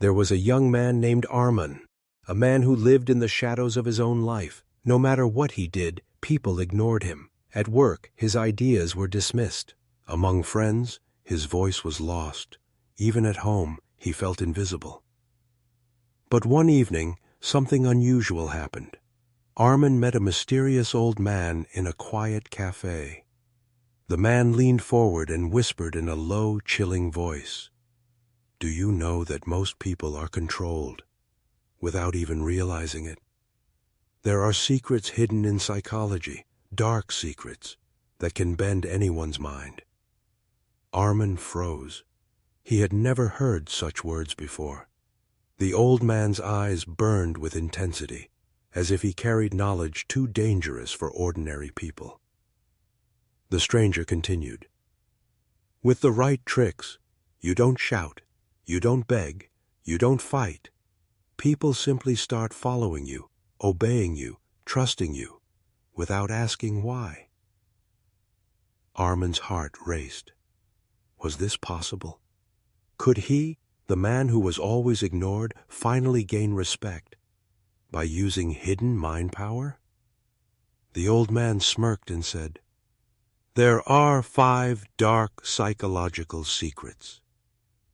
There was a young man named Armin, a man who lived in the shadows of his own life. No matter what he did, people ignored him. At work, his ideas were dismissed. Among friends, his voice was lost. Even at home, he felt invisible. But one evening, something unusual happened. Armin met a mysterious old man in a quiet cafe. The man leaned forward and whispered in a low, chilling voice, "Do you know that most people are controlled without even realizing it? There are secrets hidden in psychology, dark secrets, that can bend anyone's mind." Armin froze. He had never heard such words before. The old man's eyes burned with intensity, as if he carried knowledge too dangerous for ordinary people. The stranger continued, "With the right tricks, you don't shout, you don't beg, you don't fight. People simply start following you, obeying you, trusting you, without asking why." Armin's heart raced. Was this possible? Could he, the man who was always ignored, finally gain respect by using hidden mind power? The old man smirked and said, "There are 5 dark psychological secrets.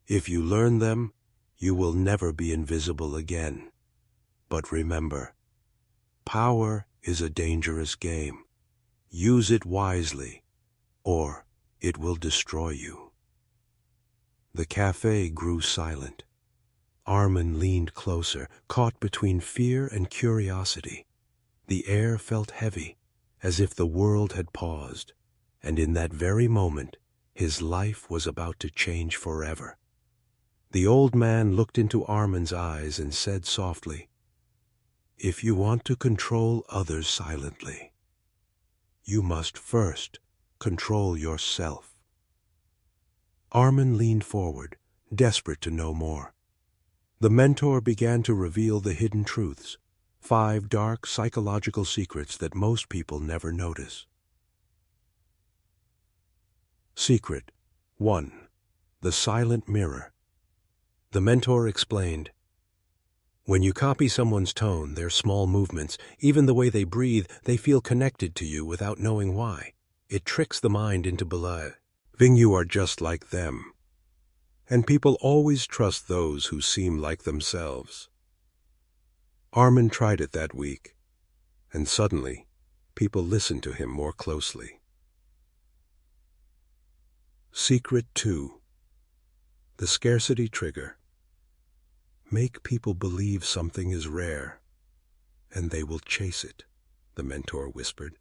If you learn them, you will never be invisible again. But remember, power is a dangerous game. Use it wisely, or it will destroy you." The cafe grew silent. Armin leaned closer, caught between fear and curiosity. The air felt heavy, as if the world had paused, and in that very moment, his life was about to change forever. The old man looked into Armin's eyes and said softly, "If you want to control others silently, you must first control yourself." Armin leaned forward, desperate to know more. The mentor began to reveal the hidden truths, 5 dark psychological secrets that most people never notice. Secret 1. The silent mirror. The mentor explained, "When you copy someone's tone, their small movements, even the way they breathe, they feel connected to you without knowing why. It tricks the mind into believing you are just like them. And people always trust those who seem like themselves." Armin tried it that week, and suddenly, people listened to him more closely. Secret 2. The scarcity trigger. Make people believe something is rare, and they will chase it, the mentor whispered.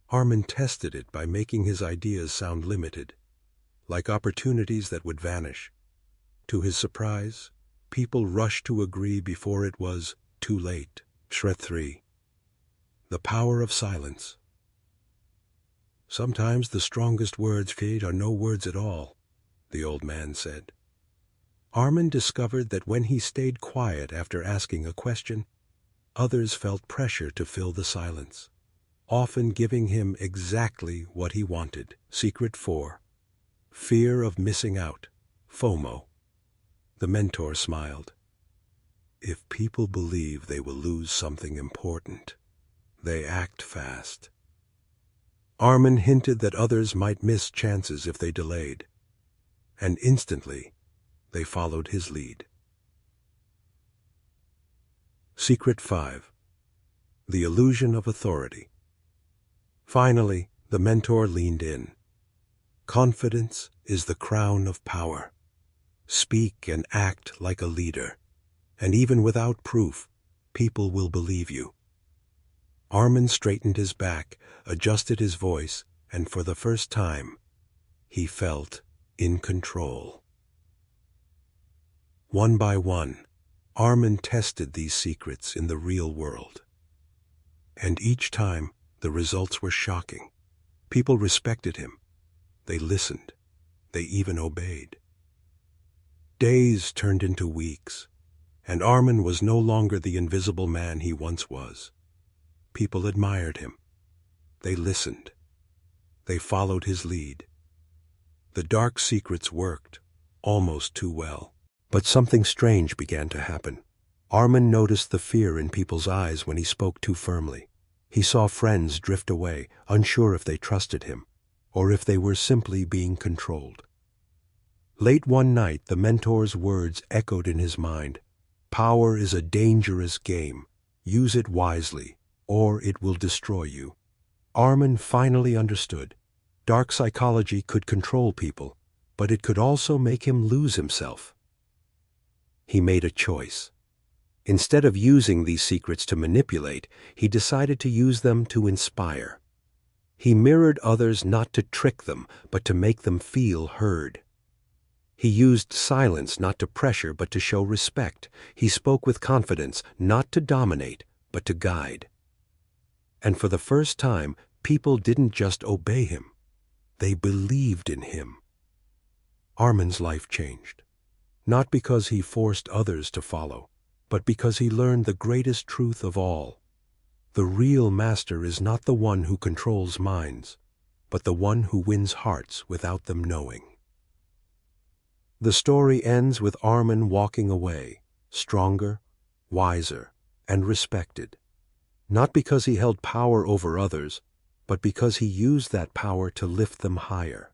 Armin tested it by making his ideas sound limited, like opportunities that would vanish. To his surprise, people rushed to agree before it was too late. Secret 3. The power of silence. Sometimes the strongest words are no words at all, the old man said. Armin discovered that when he stayed quiet after asking a question, others felt pressure to fill the silence, often giving him exactly what he wanted. Secret 4. Fear of missing out, FOMO. The mentor smiled. If people believe they will lose something important, they act fast. Armin hinted that others might miss chances if they delayed, and instantly they followed his lead. Secret 5. The illusion of authority. Finally, the mentor leaned in. Confidence is the crown of power. Speak and act like a leader, and even without proof, people will believe you. Armin straightened his back, adjusted his voice, and for the first time, he felt in control. One by one, Armin tested these secrets in the real world. And each time, the results were shocking. People respected him. They listened. They even obeyed. Days turned into weeks, and Armin was no longer the invisible man he once was. People admired him. They listened. They followed his lead. The dark secrets worked, almost too well. But something strange began to happen. Armin noticed the fear in people's eyes when he spoke too firmly. He saw friends drift away, unsure if they trusted him, or if they were simply being controlled. Late one night, the mentor's words echoed in his mind. Power is a dangerous game. Use it wisely, or it will destroy you. Armin finally understood. Dark psychology could control people, but it could also make him lose himself. He made a choice. Instead of using these secrets to manipulate, he decided to use them to inspire. He mirrored others not to trick them, but to make them feel heard. He used silence not to pressure, but to show respect. He spoke with confidence, not to dominate, but to guide. And for the first time, people didn't just obey him. They believed in him. Armin's life changed. Not because he forced others to follow, but because he learned the greatest truth of all. The real master is not the one who controls minds, but the one who wins hearts without them knowing. The story ends with Armin walking away, stronger, wiser, and respected. Not because he held power over others, but because he used that power to lift them higher.